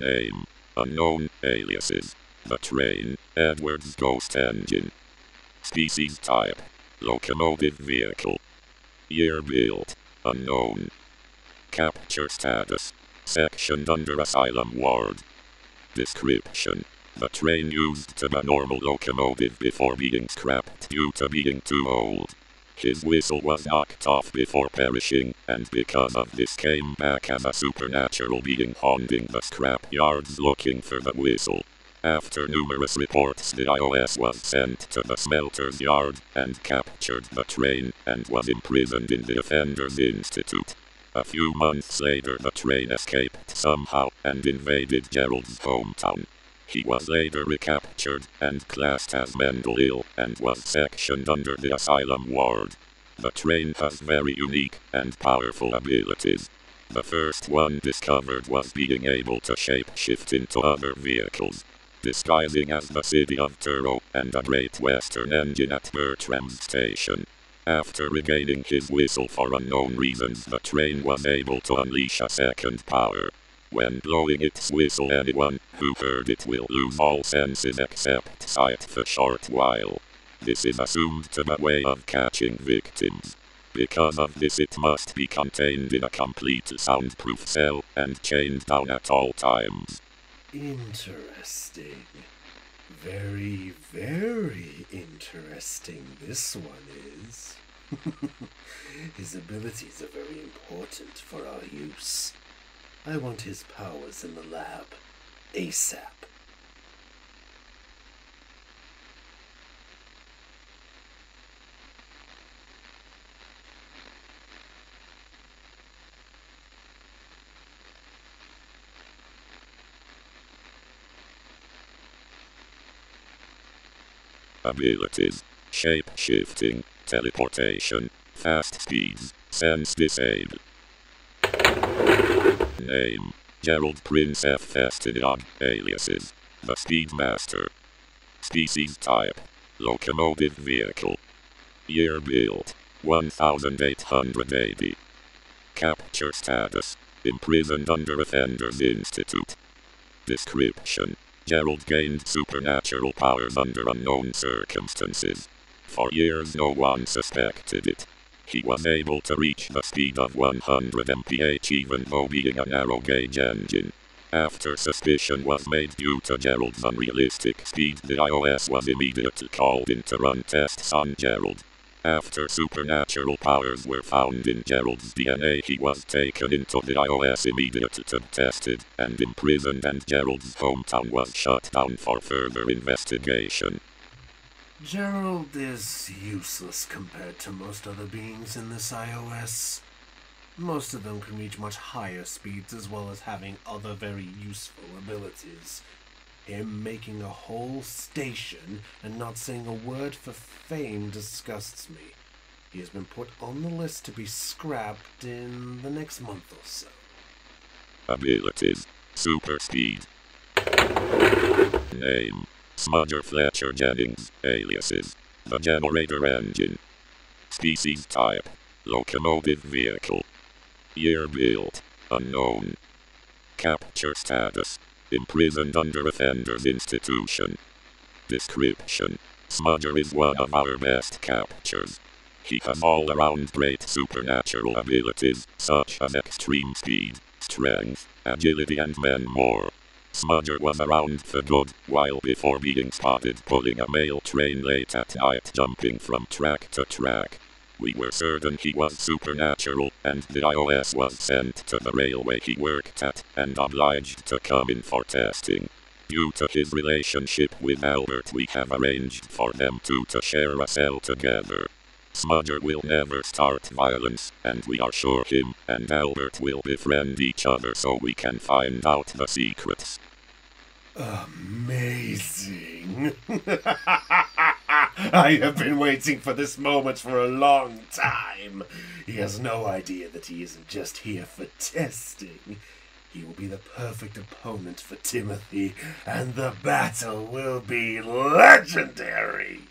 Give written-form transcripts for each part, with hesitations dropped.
Name: unknown. Aliases: the train, Edward's ghost engine. Species type: locomotive vehicle. Year built: unknown. Capture status: sectioned under asylum ward. Description: the train used to be a normal locomotive before being scrapped due to being too old. His whistle was knocked off before perishing, and because of this came back as a supernatural being haunting the scrap yards looking for the whistle. After numerous reports, the IOS was sent to the smelter's yard and captured the train and was imprisoned in the Offenders Institute. A few months later, the train escaped somehow and invaded Gerald's hometown. He was later recaptured and classed as mentally ill and was sectioned under the asylum ward. The train has very unique and powerful abilities. The first one discovered was being able to shape-shift into other vehicles, disguising as the city of Turo and a Great Western engine at Bertram's station. After regaining his whistle for unknown reasons, the train was able to unleash a second power. When blowing its whistle, anyone who heard it will lose all senses except sight for a short while. This is assumed to be a way of catching victims. Because of this, it must be contained in a complete soundproof cell and chained down at all times. Interesting. Very, very interesting this one is. His abilities are very important for our use. I want his powers in the lab, ASAP. Abilities: shape-shifting, teleportation, fast speeds, sense disabled. Name: Gerald Prince F. Festidiog. Aliases: the Speedmaster. Species type: locomotive vehicle. Year built: 1880. Capture status: imprisoned under Offenders Institute. Description: Gerald gained supernatural powers under unknown circumstances. For years no one suspected it. He was able to reach the speed of 100 mph even though being a narrow-gauge engine. After suspicion was made due to Gerald's unrealistic speed, the IOS was immediately called in to run tests on Gerald. After supernatural powers were found in Gerald's DNA, he was taken into the IOS immediately to be tested and imprisoned, and Gerald's hometown was shut down for further investigation. Gerald is useless compared to most other beings in this iOS. Most of them can reach much higher speeds as well as having other very useful abilities. Him making a whole station and not saying a word for fame disgusts me. He has been put on the list to be scrapped in the next month or so. Abilities: super speed. Name: Smudger Fletcher Jennings. Aliases: the generator engine. Species type: locomotive vehicle. Year built: unknown. Capture status: imprisoned under Offenders Institution. Description: Smudger is one of our best captures. He has all-around great supernatural abilities, such as extreme speed, strength, agility, and many more. Smudger was around for good while before being spotted pulling a mail train late at night, jumping from track to track. We were certain he was supernatural, and the IOS was sent to the railway he worked at and obliged to come in for testing. Due to his relationship with Albert, we have arranged for them two to share a cell together. Smudger will never start violence, and we are sure him and Albert will befriend each other so we can find out the secrets. Amazing! I have been waiting for this moment for a long time. He has no idea that he isn't just here for testing. He will be the perfect opponent for Timothy, and the battle will be legendary!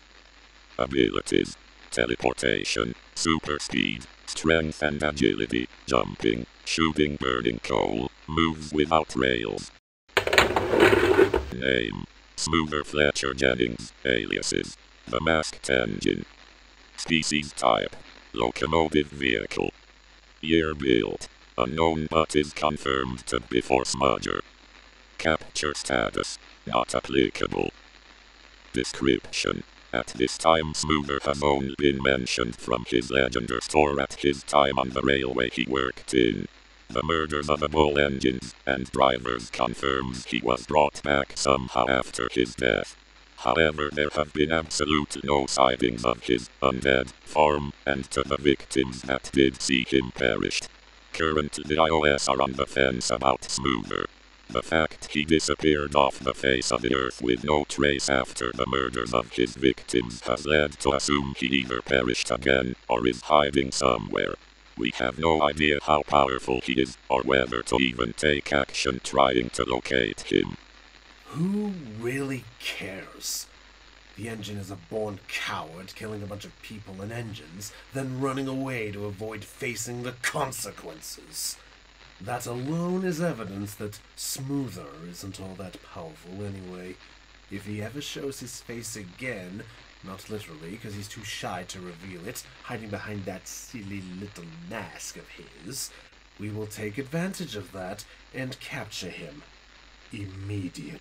Abilities: teleportation, super speed, strength and agility, jumping, shooting burning coal, moves without rails. Name: Smoother Fletcher Jennings. Aliases: The Masked Engine. Species type: Locomotive vehicle. Year built: unknown but is confirmed to be for Smudger. Capture status: not applicable. Description: At this time Smoother has only been mentioned from his Legender store at his time on the railway he worked in. The murders of the bull engines and drivers confirms he was brought back somehow after his death. However, there have been absolutely no sightings of his undead farm, and to the victims that did see him perished. Currently the iOS are on the fence about Smoother. The fact he disappeared off the face of the earth with no trace after the murders of his victims has led to assume he either perished again, or is hiding somewhere. We have no idea how powerful he is, or whether to even take action trying to locate him. Who really cares? The engine is a born coward, killing a bunch of people and engines, then running away to avoid facing the consequences. That alone is evidence that Smoother isn't all that powerful anyway. If he ever shows his face again, not literally, because he's too shy to reveal it, hiding behind that silly little mask of his, we will take advantage of that and capture him immediately.